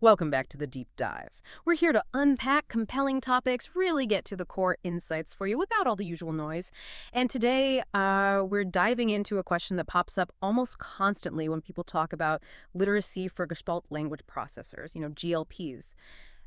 Welcome back to the Deep Dive. We're here to unpack compelling topics, really get to the core insights for you without all the usual noise. And today, we're diving into a question that pops up almost constantly when people talk about literacy for Gestalt Language Processors, GLPs.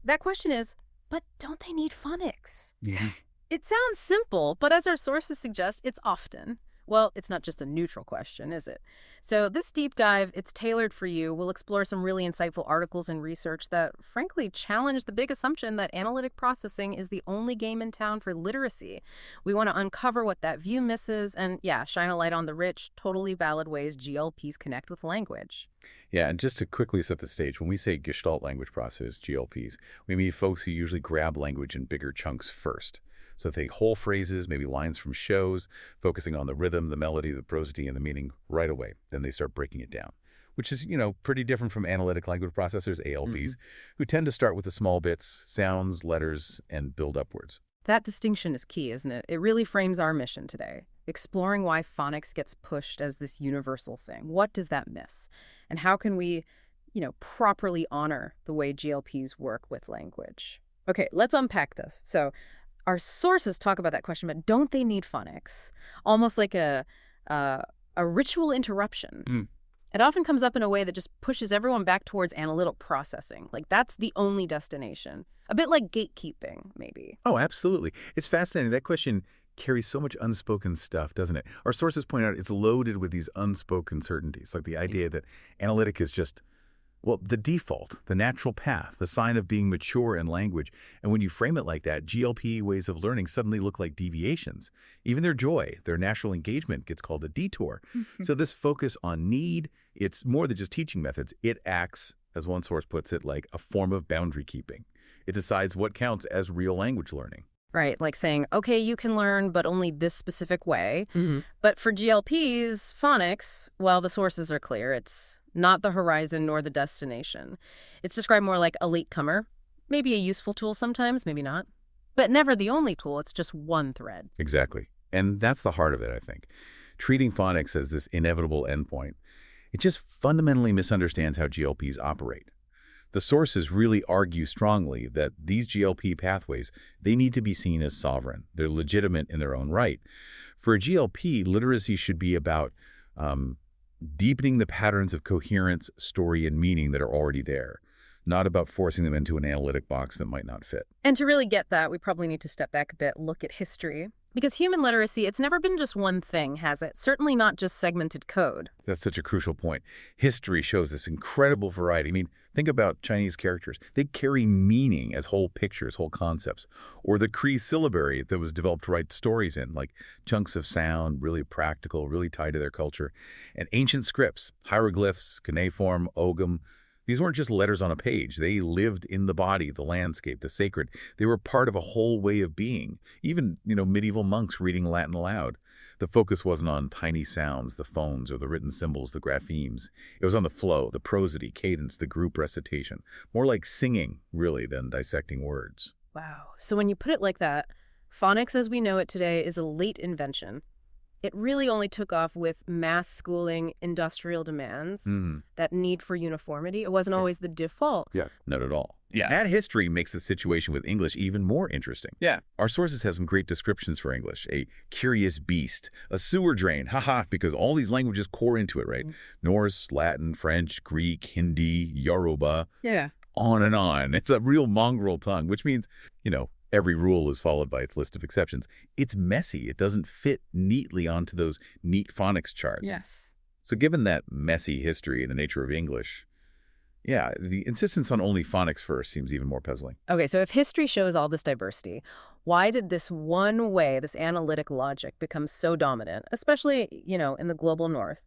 That question is, but don't they need phonics? Yeah. It sounds simple, but as our sources suggest, it's often. Well, it's not just a neutral question, is it? So this deep dive, it's tailored for you. We'll explore some really insightful articles and research that, frankly, challenge the big assumption that analytic processing is the only game in town for literacy. We want to uncover what that view misses and, shine a light on the rich, totally valid ways GLPs connect with language. Yeah, and just to quickly set the stage, when we say Gestalt Language Processors, GLPs, we mean folks who usually grab language in bigger chunks first. So think whole phrases, maybe lines from shows, focusing on the rhythm, the melody, the prosody, and the meaning right away. Then they start breaking it down, which is, pretty different from analytic language processors, ALPs, who tend to start with the small bits, sounds, letters, and build upwards. That distinction is key, isn't it? It really frames our mission today, exploring why phonics gets pushed as this universal thing. What does that miss? And how can we, properly honor the way GLPs work with language? Okay, let's unpack this. So our sources talk about that question, but don't they need phonics? Almost like a ritual interruption. It often comes up in a way that just pushes everyone back towards analytical processing. Like that's the only destination. A bit like gatekeeping, maybe. Oh, absolutely. It's fascinating. That question carries so much unspoken stuff, doesn't it? Our sources point out it's loaded with these unspoken certainties, like the idea that analytic is just, the default, the natural path, the sign of being mature in language. And when you frame it like that, GLP ways of learning suddenly look like deviations. Even their joy, their natural engagement gets called a detour. So this focus on need, it's more than just teaching methods. It acts, as one source puts it, like a form of boundary keeping. It decides what counts as real language learning. Right, like saying, okay, you can learn, but only this specific way. But for GLPs, phonics, well, the sources are clear. It's not the horizon nor the destination. It's described more like a latecomer, maybe a useful tool sometimes, maybe not. But never the only tool, it's just one thread. Exactly. And that's the heart of it, I think. Treating phonics as this inevitable endpoint, it just fundamentally misunderstands how GLPs operate. The sources really argue strongly that these GLP pathways, they need to be seen as sovereign. They're legitimate in their own right. For a GLP, literacy should be about deepening the patterns of coherence, story, and meaning that are already there, not about forcing them into an analytic box that might not fit. And to really get that, we probably need to step back a bit, look at history. Because human literacy, it's never been just one thing, has it? Certainly not just segmented code. That's such a crucial point. History shows this incredible variety. I mean, think about Chinese characters. They carry meaning as whole pictures, whole concepts. Or the Cree syllabary that was developed to write stories in, like chunks of sound, really practical, really tied to their culture. And ancient scripts, hieroglyphs, cuneiform, ogham. These weren't just letters on a page. They lived in the body, the landscape, the sacred. They were part of a whole way of being. Even, medieval monks reading Latin aloud. The focus wasn't on tiny sounds, the phones, or the written symbols, the graphemes. It was on the flow, the prosody, cadence, the group recitation. More like singing, really, than dissecting words. Wow. So when you put it like that, phonics as we know it today is a late invention. It really only took off with mass schooling, industrial demands, that need for uniformity. It wasn't always the default. Yeah, not at all. Yeah, that history makes the situation with English even more interesting. Yeah. Our sources have some great descriptions for English. A curious beast, a sewer drain, because all these languages core into it, right? Norse, Latin, French, Greek, Hindi, Yoruba. Yeah. On and on. It's a real mongrel tongue, which means, every rule is followed by its list of exceptions. It's messy. It doesn't fit neatly onto those neat phonics charts. Yes. So given that messy history and the nature of English, the insistence on only phonics first seems even more puzzling. Okay, so if history shows all this diversity, why did this one way, this analytic logic, become so dominant, especially, in the global north?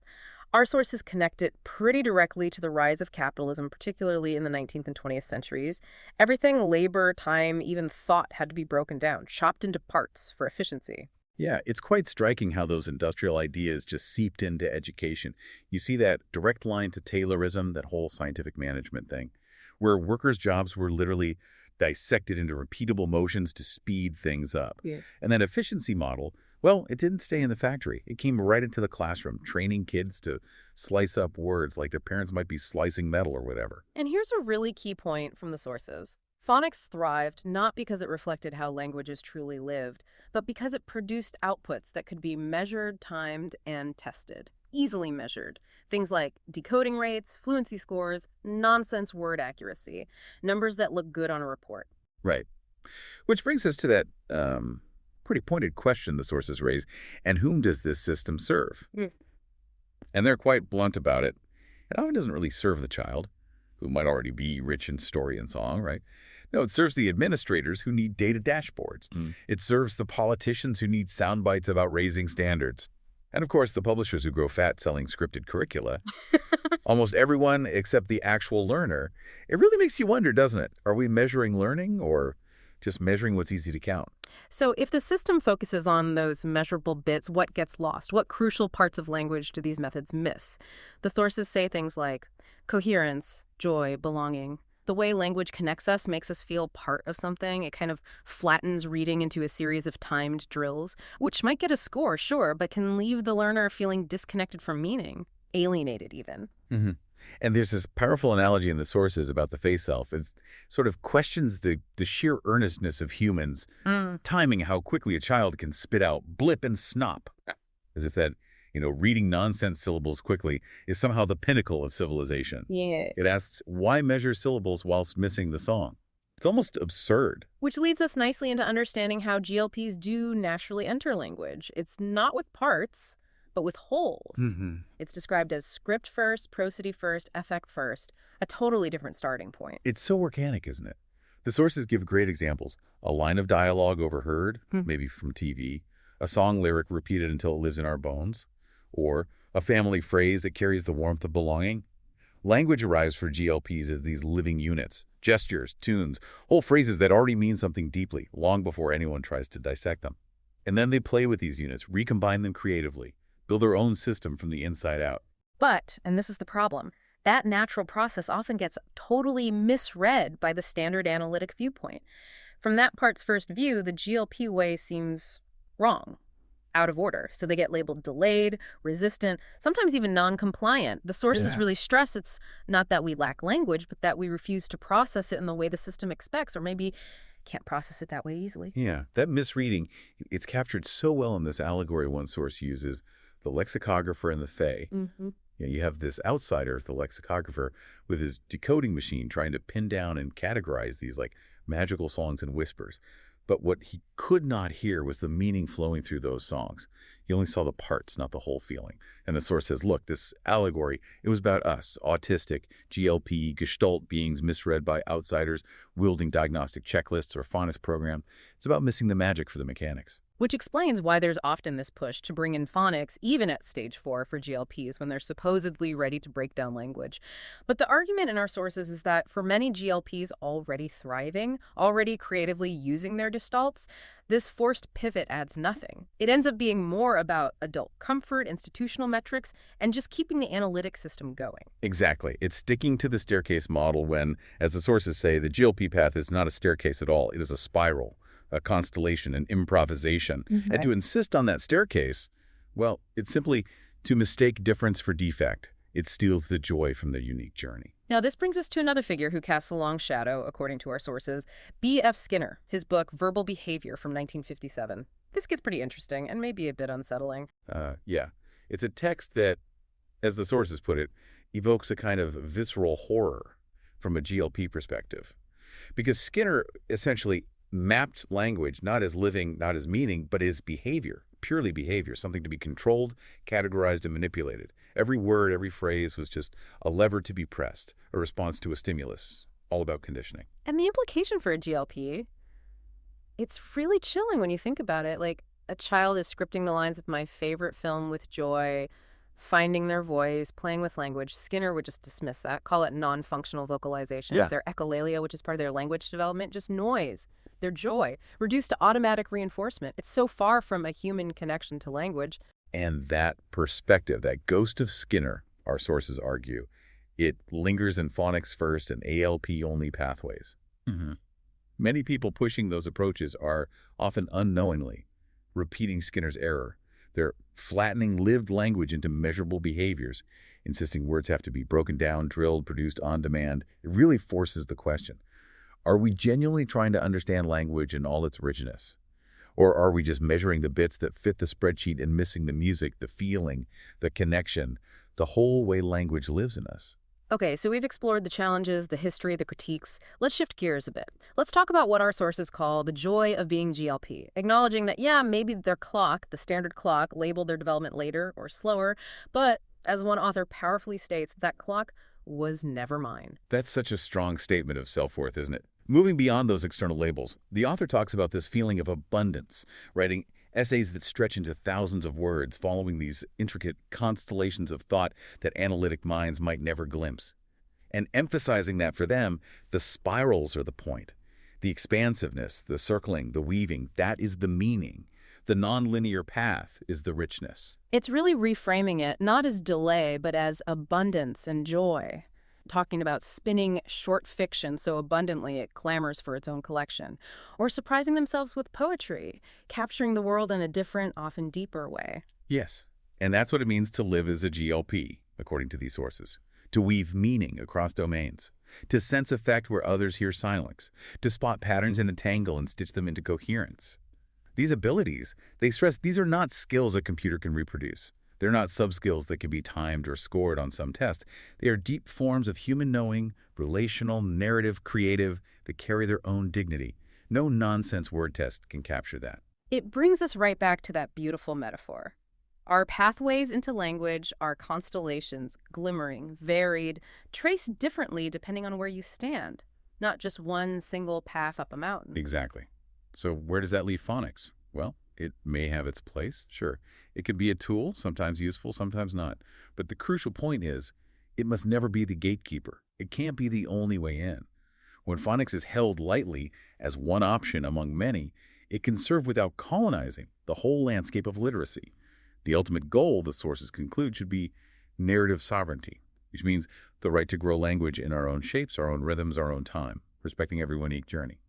Our sources connect it pretty directly to the rise of capitalism, particularly in the 19th and 20th centuries. Everything, labor, time, even thought had to be broken down, chopped into parts for efficiency. Yeah, it's quite striking how those industrial ideas just seeped into education. You see that direct line to Taylorism, that whole scientific management thing, where workers' jobs were literally dissected into repeatable motions to speed things up. Yeah. And that efficiency model, Well, it didn't stay in the factory. It came right into the classroom, training kids to slice up words like their parents might be slicing metal or whatever. And here's a really key point from the sources. Phonics thrived not because it reflected how languages truly lived, but because it produced outputs that could be measured, timed, and tested. Easily measured. Things like decoding rates, fluency scores, nonsense word accuracy, numbers that look good on a report. Right. Which brings us to that pretty pointed question the sources raise, and whom does this system serve? And they're quite blunt about it. It often doesn't really serve the child, who might already be rich in story and song, right? No, it serves the administrators who need data dashboards. It serves the politicians who need sound bites about raising standards. And of course, the publishers who grow fat selling scripted curricula. Almost everyone except the actual learner. It really makes you wonder, doesn't it? Are we measuring learning or just measuring what's easy to count? So if the system focuses on those measurable bits, what gets lost? What crucial parts of language do these methods miss? The sources say things like coherence, joy, belonging. The way language connects us makes us feel part of something. It kind of flattens reading into a series of timed drills, which might get a score, sure, but can leave the learner feeling disconnected from meaning, alienated even. And there's this powerful analogy in the sources about the face-self. It sort of questions the sheer earnestness of humans, timing how quickly a child can spit out blip and snop, as if that, reading nonsense syllables quickly is somehow the pinnacle of civilization. Yeah. It asks, why measure syllables whilst missing the song? It's almost absurd. Which leads us nicely into understanding how GLPs do naturally enter language. It's not with parts, but with wholes. It's described as script first, prosody first, affect first, a totally different starting point. It's so organic, isn't it? The sources give great examples. A line of dialogue overheard, maybe from TV, a song lyric repeated until it lives in our bones, or a family phrase that carries the warmth of belonging. Language arrives for GLPs as these living units, gestures, tunes, whole phrases that already mean something deeply, long before anyone tries to dissect them. And then they play with these units, recombine them creatively, build their own system from the inside out. But, and this is the problem, that natural process often gets totally misread by the standard analytic viewpoint. From that part's first view, the GLP way seems wrong, out of order. So they get labeled delayed, resistant, sometimes even non-compliant. The sources really stress it's not that we lack language, but that we refuse to process it in the way the system expects, or maybe can't process it that way easily. Yeah, that misreading, it's captured so well in this allegory one source uses, the lexicographer and the fae. You have this outsider, the lexicographer, with his decoding machine trying to pin down and categorize these like magical songs and whispers. But what he could not hear was the meaning flowing through those songs. He only saw the parts, not the whole feeling. And the source says, look, this allegory, it was about us, autistic, GLP, Gestalt beings misread by outsiders, wielding diagnostic checklists or phonics program. It's about missing the magic for the mechanics. Which explains why there's often this push to bring in phonics, even at stage 4 for GLPs, when they're supposedly ready to break down language. But the argument in our sources is that for many GLPs already thriving, already creatively using their gestalts, this forced pivot adds nothing. It ends up being more about adult comfort, institutional metrics, and just keeping the analytic system going. Exactly. It's sticking to the staircase model when, as the sources say, the GLP path is not a staircase at all. It is a spiral, a constellation, an improvisation. And to insist on that staircase, well, it's simply to mistake difference for defect. It steals the joy from the unique journey. Now, this brings us to another figure who casts a long shadow, according to our sources, B.F. Skinner, his book Verbal Behavior from 1957. This gets pretty interesting and maybe a bit unsettling. Yeah. It's a text that, as the sources put it, evokes a kind of visceral horror from a GLP perspective. Because Skinner essentially mapped language not as living, not as meaning, but as behavior, purely behavior, something to be controlled, categorized, and manipulated. Every word, every phrase was just a lever to be pressed, a response to a stimulus, all about conditioning. And the implication for a GLP, it's really chilling when you think about it. Like, a child is scripting the lines of my favorite film with joy, finding their voice, playing with language. Skinner would just dismiss that, call it non-functional vocalization. Yeah. Their echolalia, which is part of their language development, just noise. Their joy, reduced to automatic reinforcement. It's so far from a human connection to language. And that perspective, that ghost of Skinner, our sources argue, it lingers in phonics first and ALP-only pathways. Many people pushing those approaches are often unknowingly repeating Skinner's error. They're flattening lived language into measurable behaviors, insisting words have to be broken down, drilled, produced on demand. It really forces the question. Are we genuinely trying to understand language in all its richness? Or are we just measuring the bits that fit the spreadsheet and missing the music, the feeling, the connection, the whole way language lives in us? Okay, so we've explored the challenges, the history, the critiques. Let's shift gears a bit. Let's talk about what our sources call the joy of being GLP, acknowledging that, yeah, maybe their clock, the standard clock, labeled their development later or slower, but as one author powerfully states, that clock was never mine. That's such a strong statement of self-worth, isn't it? Moving beyond those external labels, the author talks about this feeling of abundance, writing essays that stretch into thousands of words, following these intricate constellations of thought that analytic minds might never glimpse. And emphasizing that for them, the spirals are the point. The expansiveness, the circling, the weaving, that is the meaning. The nonlinear path is the richness. It's really reframing it, not as delay, but as abundance and joy. Talking about spinning short fiction so abundantly it clamors for its own collection. Or surprising themselves with poetry, capturing the world in a different, often deeper way. Yes, and that's what it means to live as a GLP, according to these sources. To weave meaning across domains. To sense effect where others hear silence. To spot patterns in the tangle and stitch them into coherence. These abilities, they stress, these are not skills a computer can reproduce. They're not sub-skills that can be timed or scored on some test. They are deep forms of human knowing, relational, narrative, creative, that carry their own dignity. No nonsense word test can capture that. It brings us right back to that beautiful metaphor. Our pathways into language are constellations, glimmering, varied, traced differently depending on where you stand, not just one single path up a mountain. Exactly. So where does that leave phonics? Well, it may have its place, sure. It could be a tool, sometimes useful, sometimes not. But the crucial point is, it must never be the gatekeeper. It can't be the only way in. When phonics is held lightly as one option among many, it can serve without colonizing the whole landscape of literacy. The ultimate goal, the sources conclude, should be narrative sovereignty, which means the right to grow language in our own shapes, our own rhythms, our own time, respecting every unique journey.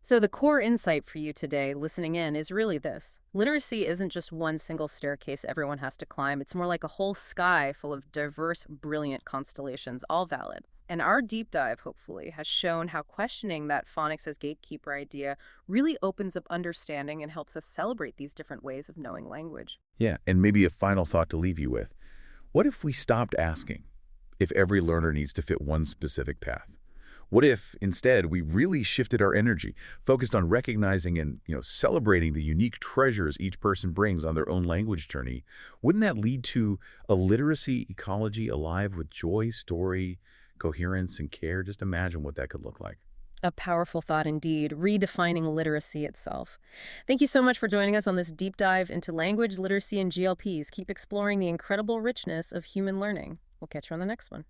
So the core insight for you today, listening in, is really this. Literacy isn't just one single staircase everyone has to climb. It's more like a whole sky full of diverse, brilliant constellations, all valid. And our deep dive, hopefully, has shown how questioning that phonics as gatekeeper idea really opens up understanding and helps us celebrate these different ways of knowing language. Yeah, and maybe a final thought to leave you with. What if we stopped asking if every learner needs to fit one specific path? What if, instead, we really shifted our energy, focused on recognizing and celebrating the unique treasures each person brings on their own language journey? Wouldn't that lead to a literacy ecology alive with joy, story, coherence, and care? Just imagine what that could look like. A powerful thought indeed, redefining literacy itself. Thank you so much for joining us on this deep dive into language, literacy, and GLPs. Keep exploring the incredible richness of human learning. We'll catch you on the next one.